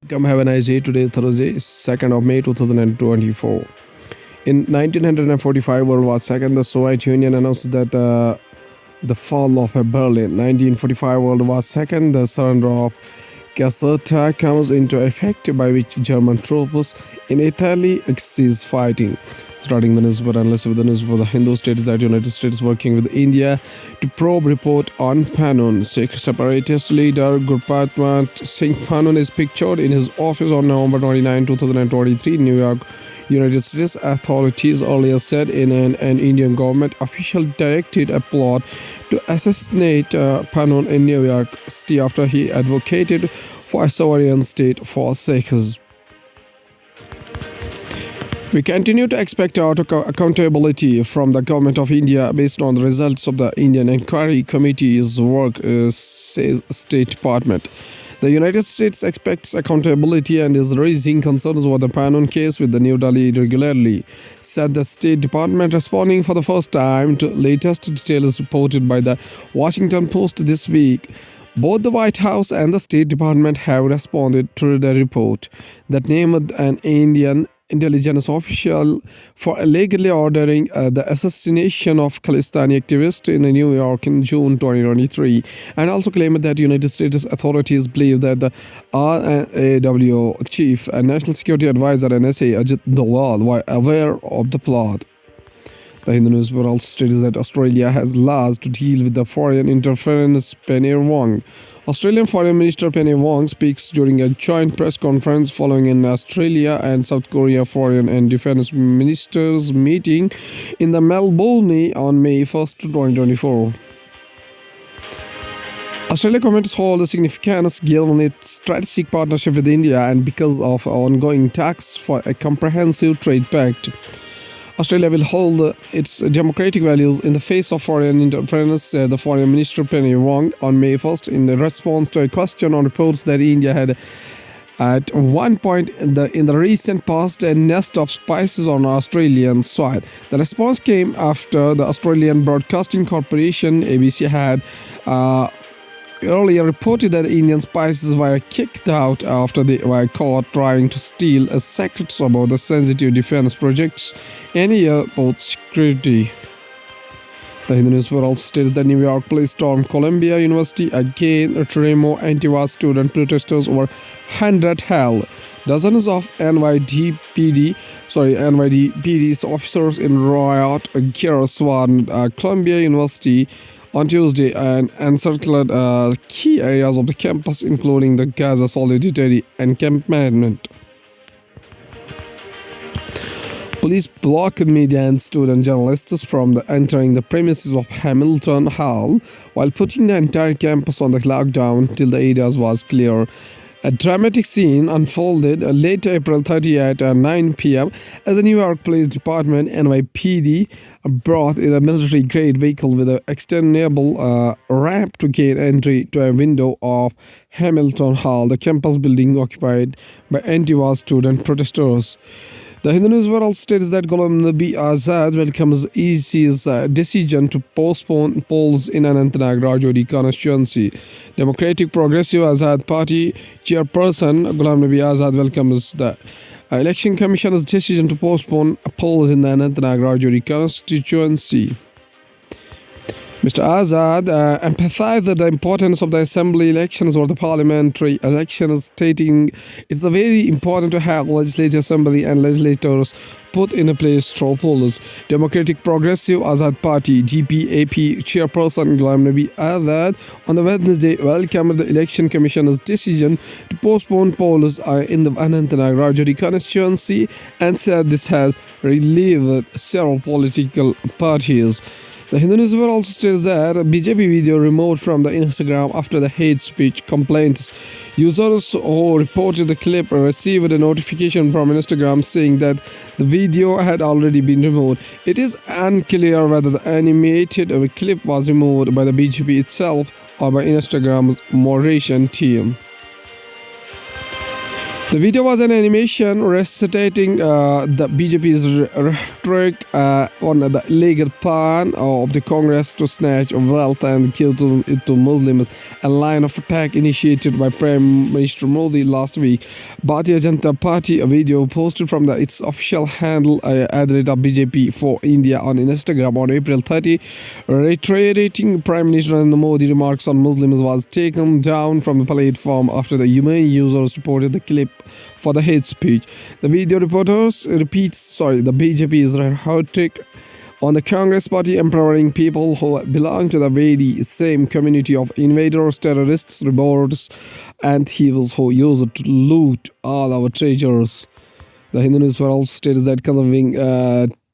Come have a nice day. Today is Thursday, 2nd of May 2024. In 1945, World War II, the Soviet Union announced that the fall of Berlin. 1945, World War II, the surrender of Caserta comes into effect, by which German troops in Italy cease fighting. Starting the newspaper analyst with the newspaper, The Hindu states that United States working with India to probe report on Panun. Sikh separatist leader Gurpatmat Singh Panun is pictured in his office on November 29, 2023 in New York, United States. Authorities earlier said in an Indian government official directed a plot to assassinate Panun in New York City after he advocated for a sovereign state for Sikhs. We continue to expect accountability from the Government of India based on the results of the Indian Inquiry Committee's work, says State Department. The United States expects accountability and is raising concerns over the Panun case with the New Delhi regularly, said the State Department, responding for the first time to latest details reported by the Washington Post this week. Both the White House and the State Department have responded to the report that named an Indian intelligence official for allegedly ordering the assassination of Khalistani activists in New York in June 2023, and also claimed that United States authorities believe that the RAW chief and National Security Advisor NSA Ajit Doval were aware of the plot. The Hindu newspaper also states that Australia has laws to deal with the foreign interference. Penny Wong. Australian Foreign Minister Penny Wong speaks during a joint press conference following an Australia and South Korea Foreign and Defence Ministers meeting in the Melbourne on May 1st, 2024. Australia comments hold a significance given its strategic partnership with India and because of ongoing talks for a comprehensive trade pact. Australia will hold its democratic values in the face of foreign interference, said the Foreign Minister Penny Wong on May 1st in response to a question on reports that India had at one point in the recent past a nest of spices on Australian soil. The response came after the Australian Broadcasting Corporation ABC had earlier reported that Indian spices were kicked out after they were caught trying to steal secrets about the sensitive defense projects and airport security. The Hindu newspaper also states that New York police stormed Columbia University again to remove anti-war student protesters over 100 held. Dozens of NYPD's officers in riot gear swarmed Columbia University on Tuesday and encircled key areas of the campus, including the Gaza Solidarity Encampment. Police blocked media and student journalists from entering the premises of Hamilton Hall while putting the entire campus on the lockdown till the area was clear. A dramatic scene unfolded late April 30 at 9 p.m. as the New York Police Department (NYPD) brought in a military-grade vehicle with an extendable ramp to gain entry to a window of Hamilton Hall, the campus building occupied by anti-war student protesters. The Hindu newspaper also states that Ghulam Nabi Azad welcomes EC's decision to postpone polls in Anantnag Rajouri constituency. Democratic Progressive Azad Party chairperson Ghulam Nabi Azad welcomes the Election Commission's decision to postpone polls in the Anantnag Rajouri constituency. Mr. Azad emphasized the importance of the assembly elections or the parliamentary elections, stating it's very important to have legislative assembly and legislators put in place straw polls. Democratic Progressive Azad Party (DPAP) chairperson Ghulam Nabi Azad on the Wednesday welcomed the Election Commission's decision to postpone polls in the Anantnag Rajouri constituency and said this has relieved several political parties. The Hindu newspaper also states that a BJP video removed from the Instagram after the hate speech complaints. Users who reported the clip received a notification from Instagram saying that the video had already been removed. It is unclear whether the animated clip was removed by the BJP itself or by Instagram's moderation team. The video was an animation recitating the BJP's rhetoric on the illegal plan of the Congress to snatch wealth and kill to Muslims, a line of attack initiated by Prime Minister Modi last week. Bharatiya Janata Party, a video posted from its official handle @BJP for India on Instagram on April 30, reiterating Prime Minister Narendra Modi remarks on Muslims, was taken down from the platform after the humane users reported the clip for the hate speech. The video reporters repeats the BJP's rhetoric on the Congress party, empowering people who belong to the very same community of invaders, terrorists, rebels, and thieves who use it to loot all our treasures. The Hindu newspaper also states that conserving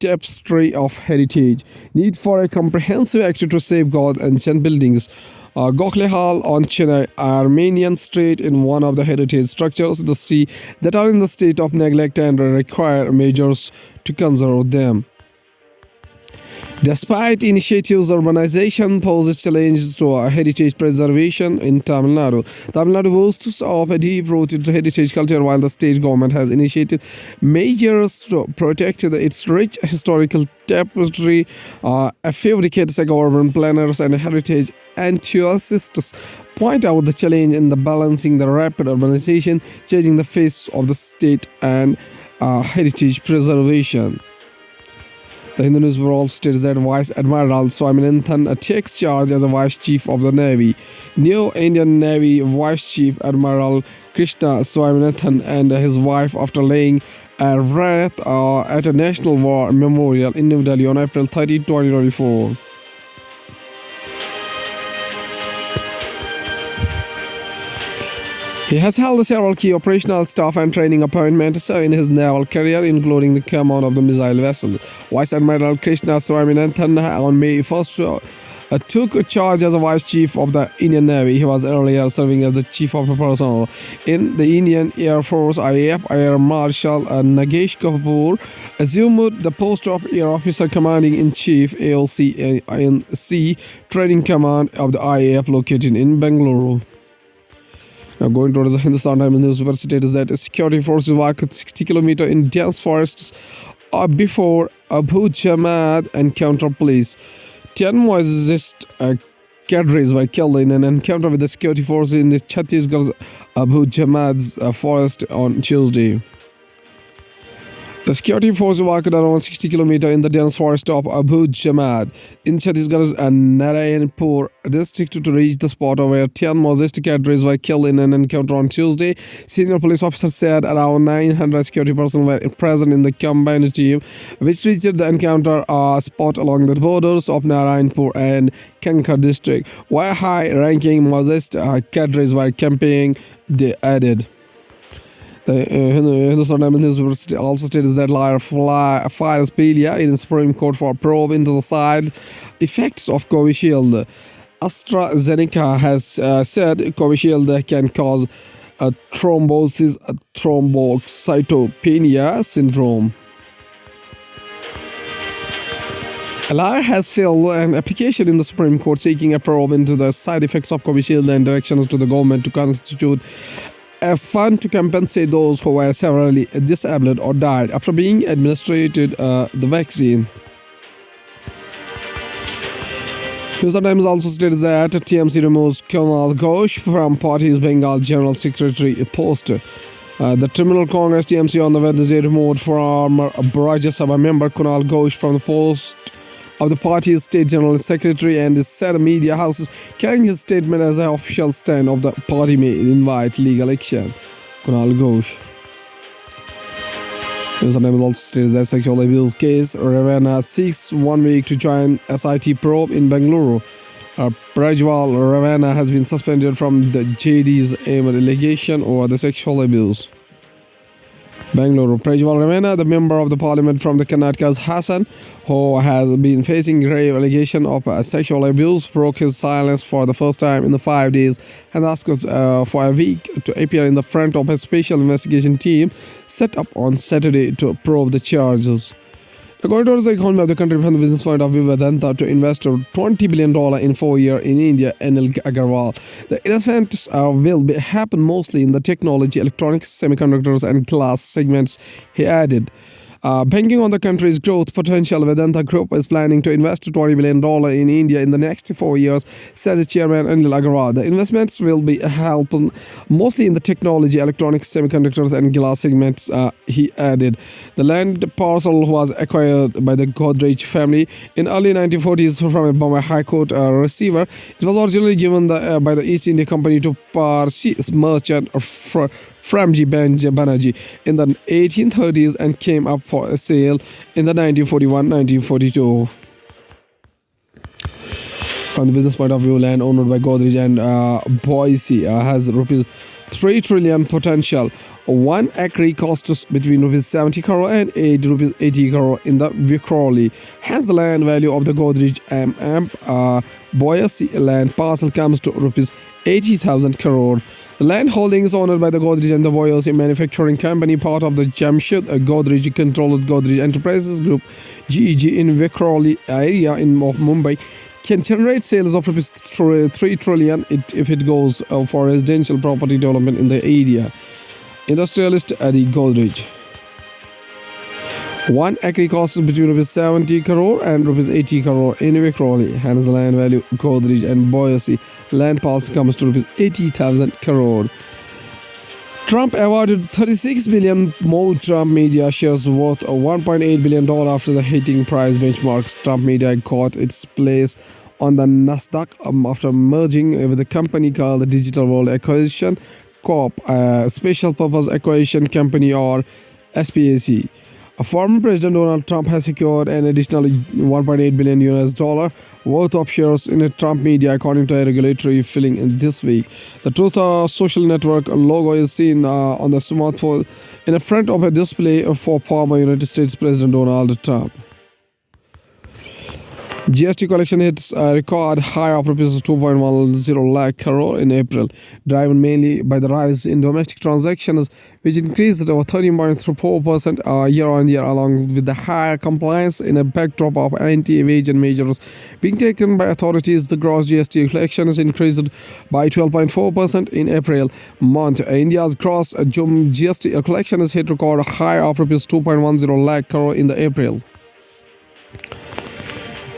tapestry of heritage, need for a comprehensive action to safeguard ancient buildings. Gokhale Hall on Chennai Armenian Street in one of the heritage structures in the city that are in the state of neglect and require measures to conserve them. Despite initiatives, urbanization poses challenges to heritage preservation in Tamil Nadu. Tamil Nadu boasts of a deep-rooted heritage culture, while the state government has initiated measures to protect its rich historical tapestry. A few decades ago, urban planners and heritage enthusiasts point out the challenge in the balancing the rapid urbanization, changing the face of the state, and heritage preservation. The Hindu newspaper also states that Vice Admiral Swaminathan takes charge as a Vice Chief of the Navy. New Indian Navy Vice Chief Admiral Krishna Swaminathan and his wife, after laying a wreath at a National War Memorial in New Delhi on April 30, 2024. He has held several key operational staff and training appointments in his naval career, including the command of the missile vessel. Vice Admiral Krishna Swaminathan on May 1st took charge as a Vice Chief of the Indian Navy. He was earlier serving as the Chief of Personnel in the Indian Air Force (IAF). Air Marshal Nagesh Kapoor assumed the post of Air Officer Commanding in Chief (AOC) in Sea Training Command of the IAF located in Bengaluru. Now, going towards the Hindustan Times newspaper states that security forces walked 60 kilometers in dense forests before Abu Jamad encounter police. 10 Maoist cadres were killed in an encounter with the security forces in the Chhattisgarh Abu Jamad's forest on Tuesday. The security force walked around 60 kilometers in the dense forest of Abu Jamad in Chhattisgarh's Narayanpur district to reach the spot where 10 Maoist cadres were killed in an encounter on Tuesday. Senior police officers said around 900 security personnel were present in the combined team, which reached the encounter spot along the borders of Narayanpur and Kankar district, where high-ranking Maoist cadres were camping, they added. The Hindustan Times newspaper also states that lawyer files Pelia in the Supreme Court for probe into the side effects of Covishield. AstraZeneca has said Covishield can cause thrombosis, thrombocytopenia syndrome. A lawyer has filed an application in the Supreme Court seeking a probe into the side effects of Covishield and directions to the government to constitute a fund to compensate those who were severely disabled or died after being administered the vaccine. Hindustan Times also states that TMC removes Kunal Ghosh from party's Bengal General Secretary post. The Trinamool Congress TMC on the Wednesday removed former Rajya Sabha member Kunal Ghosh from the post of the party's state general secretary, and said media houses carrying his statement as an official stand of the party may invite legal action. Kunal Ghosh. His name also states that sexual abuse case, Ravenna seeks 1 week to join SIT probe in Bengaluru. Prajwal Ravenna has been suspended from the JD's allegation over the sexual abuse. Bengaluru. Prajwal Ravenna, the member of the parliament from the Karnataka's Hassan, who has been facing grave allegation of sexual abuse, broke his silence for the first time in the 5 days and asked for a week to appear in the front of a special investigation team set up on Saturday to probe the charges. According to the economy of the country from the business point of view, Vedanta to invest $20 billion in 4 years in India, Anil Agarwal. The investments will happen mostly in the technology, electronics, semiconductors, and glass segments, he added. Banking on the country's growth potential, Vedanta Group is planning to invest $20 billion in India in the next 4 years, said the chairman Anil Agarwal. The investments will be helping mostly in the technology, electronics, semiconductors, and glass segments, he added. The land parcel was acquired by the Godrej family in early 1940s from a Bombay High Court receiver. It was originally given by the East India Company to Parsi merchant Framji Banerjee in the 1830s and came up for a sale in the 1941-1942. From the business point of view, land owned by Godrej and Boise has rupees 3 trillion potential. 1 acre costs between rupees 70 crore and rupees 80 crore in the Vikhroli. Hence, the land value of the Godrej Boise land parcel comes to rupees 80,000 crore. The land holdings owned by the Godrej and the Boise Manufacturing Company, part of the Jamshed Godrej controlled Godrej Enterprises Group (GEG) in Vikhroli area of Mumbai, can generate sales of rupees 3 trillion if it goes for residential property development in the area. Industrialist Adi Godrej. 1 acre costs between rupees 70 crore and rupees 80 crore in Vikhroli. Hence, the land value Godrej and Boise land parcel comes to rupees 80,000 crore. Trump awarded 36 billion more Trump Media shares worth $1.8 billion after the hitting price benchmarks. Trump Media got its place on the Nasdaq after merging with a company called the Digital World Acquisition Corp, a special purpose acquisition company, or SPAC. Former President Donald Trump has secured an additional $1.8 billion worth of shares in a Trump Media, according to a regulatory filing this week. The Truth Social Network logo is seen on the smartphone in the front of a display for former United States President Donald Trump. GST collection hits a record high of rupees 2.10 lakh crore in April, driven mainly by the rise in domestic transactions, which increased over 13.4% year-on-year, along with the higher compliance in a backdrop of anti-evasion measures being taken by authorities. The gross GST collections increased by 12.4% in April month. India's gross GST collections hit record high of rupees 2.10 lakh crore in the April.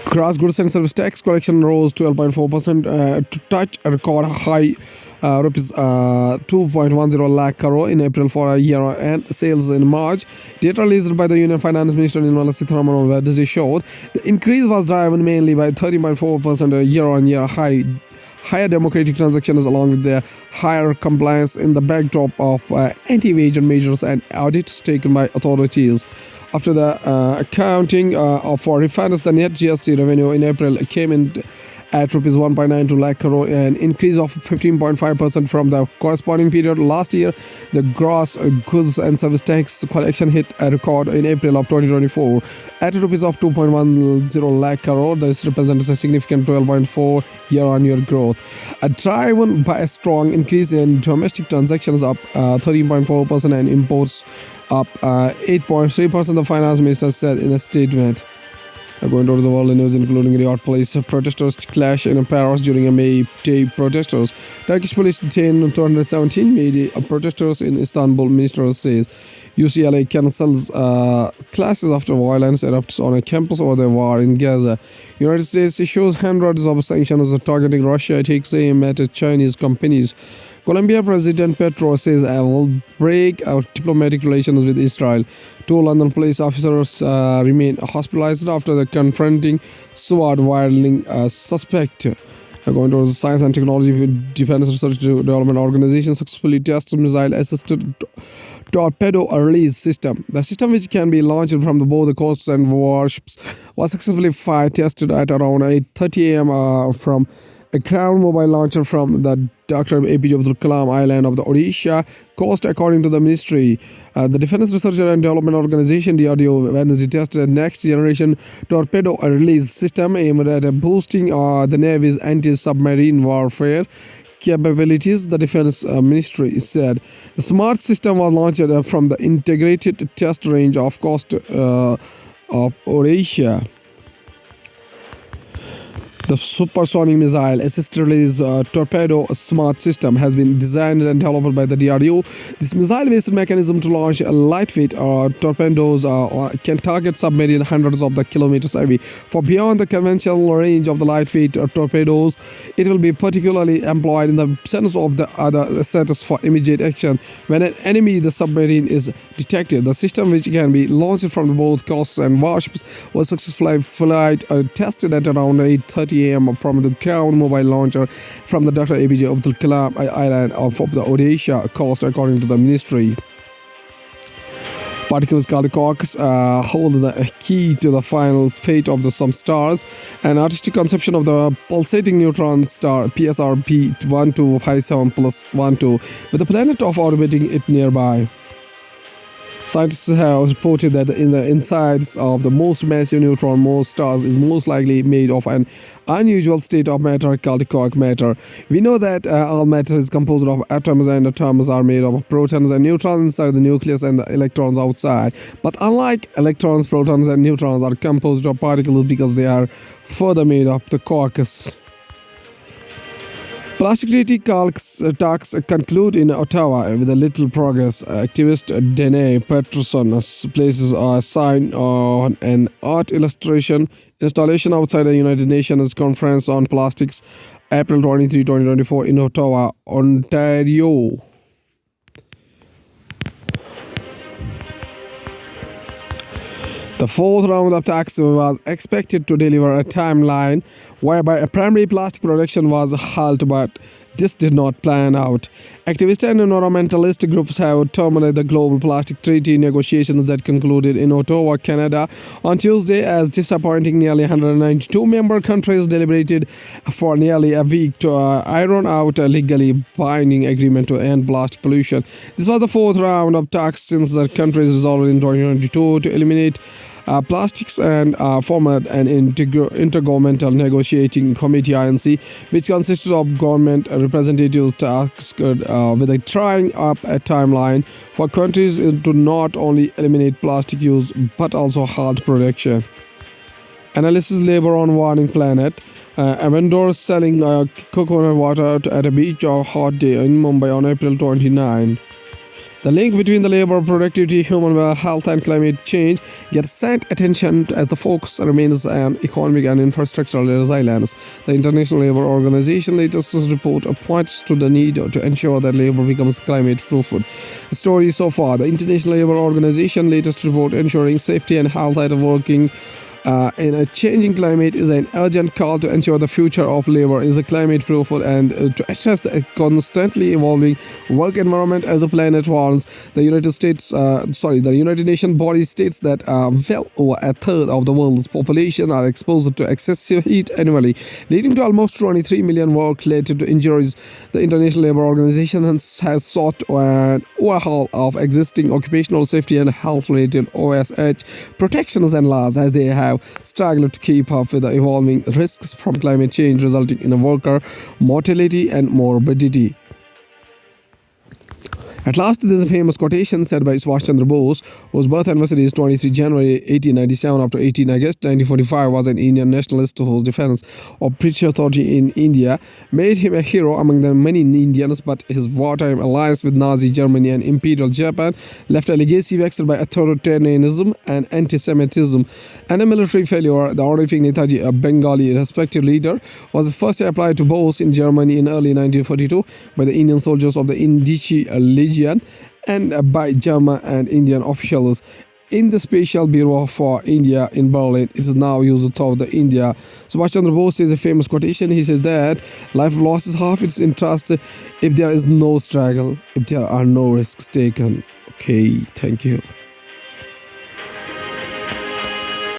Gross goods and service tax collection rose 12.4% to touch a record high rupees 2.10 lakh crore in April for a year-end sales in March. Data released by the Union Finance Minister Nirmala Sitharaman on Wednesday showed the increase was driven mainly by 13.4% year-on-year higher democratic transactions, along with the higher compliance in the backdrop of anti-evasion measures and audits taken by authorities. After the accounting for refunds, the net GST revenue in April came in at rupees 1.92 lakh crore, an increase of 15.5% from the corresponding period last year. The gross goods and service tax collection hit a record in April of 2024 at rupees of 2.10 lakh crore. This represents a significant 12.4% year-on-year growth, driven by a strong increase in domestic transactions, up 13.4%, and imports up 8.3%, the finance minister said in a statement. Going to the world news, including Riyadh police protesters clash in Paris during a May Day protesters. Turkish police detained 217 May Day protesters in Istanbul. Minister says UCLA cancels classes after violence erupts on a campus over the war in Gaza. United States issues hundreds of sanctions targeting Russia. It takes aim at Chinese companies. Colombia President Petro says I will break our diplomatic relations with Israel. 2 London police officers remain hospitalized after the confronting sword-wielding suspect. According to the Science and Technology Defense Research Development Organization, successfully tested missile-assisted torpedo release system. The system, which can be launched from both the coasts and warships, was successfully fire-tested at around 8:30 a.m. From a ground mobile launcher from the Dr. APJ Abdul Kalam Island of the Odisha coast, according to the ministry. The Defense Research and Development Organization (DRDO) Wednesday tested a next-generation torpedo release system aimed at boosting the Navy's anti-submarine warfare capabilities, the Defense Ministry said. The smart system was launched from the integrated test range of coast of Odisha. The supersonic missile assisted release torpedo smart system has been designed and developed by the DRDO. This missile-based mechanism to launch lightweight torpedoes can target submarine hundreds of the kilometers away. For beyond the conventional range of the lightweight torpedoes, it will be particularly employed in the sense of the other status for immediate action. When an enemy the submarine is detected, the system, which can be launched from both coasts and warships, was successfully tested at around 8:30 a.m. from the ground mobile launcher from the Dr. APJ Abdul Kalam Island off of the Odisha coast, according to the ministry. Particles called quarks hold the key to the final fate of some stars. An artistic conception of the pulsating neutron star PSR P1257 plus 12, with the planet of orbiting it nearby. Scientists have reported that in the insides of the most massive neutron, most stars is most likely made of an unusual state of matter called quark matter. We know that all matter is composed of atoms, and atoms are made of protons and neutrons inside the nucleus and the electrons outside. But unlike electrons, protons and neutrons are composed of particles because they are further made of the quarks. Plastic treaty talks conclude in Ottawa with a little progress. Activist Dene Peterson places a sign on an art installation outside the United Nations Conference on Plastics, April 23, 2024 in Ottawa, Ontario. The fourth round of talks was expected to deliver a timeline whereby a primary plastic production was halted, but this did not plan out. Activist and environmentalist groups have terminated the global plastic treaty negotiations that concluded in Ottawa, Canada on Tuesday as disappointing. Nearly 192 member countries deliberated for nearly a week to iron out a legally binding agreement to end plastic pollution. This was the fourth round of talks since the countries resolved in 2022 to eliminate plastics and formed an intergovernmental negotiating committee (INC), which consisted of government representatives tasked with drawing up a timeline for countries to not only eliminate plastic use but also halt production. Analysis labor on warning planet. A vendor selling coconut water at a beach of hot day in Mumbai on April 29. The link between the labor, productivity, human health, and climate change gets scant attention as the focus remains on economic and infrastructural resilience. The International Labour Organization latest report points to the need to ensure that labor becomes climate-proof. The story so far: the International Labour Organization latest report ensuring safety and health at working in a changing climate is an urgent call to ensure the future of labor is climate-proof and to address the constantly evolving work environment as the planet warms. The United Nations body states that well over a third of the world's population are exposed to excessive heat annually, leading to almost 23 million work-related injuries. The International Labour Organization has sought an overhaul of existing occupational safety and health-related OSH protections and laws, as they have struggled to keep up with the evolving risks from climate change, resulting in a worker mortality and morbidity. At last, there is a famous quotation said by Subhash Chandra Bose, whose birth anniversary is 23 January 1897 up to 18 August 1945, was an Indian nationalist whose defense of British authority in India made him a hero among the many Indians, but his wartime alliance with Nazi Germany and Imperial Japan left a legacy vexed by authoritarianism and anti-Semitism. And a military failure. The honorific Netaji, a Bengali respected leader, was first applied to Bose in Germany in early 1942 by the Indian soldiers of the Indici Legion and by German and Indian officials in the Special Bureau for India in Berlin. It is now used throughout the India. Subhash Chandra Bose says a famous quotation. He says that life loses half its interest if there is no struggle, if there are no risks taken. Okay, thank you.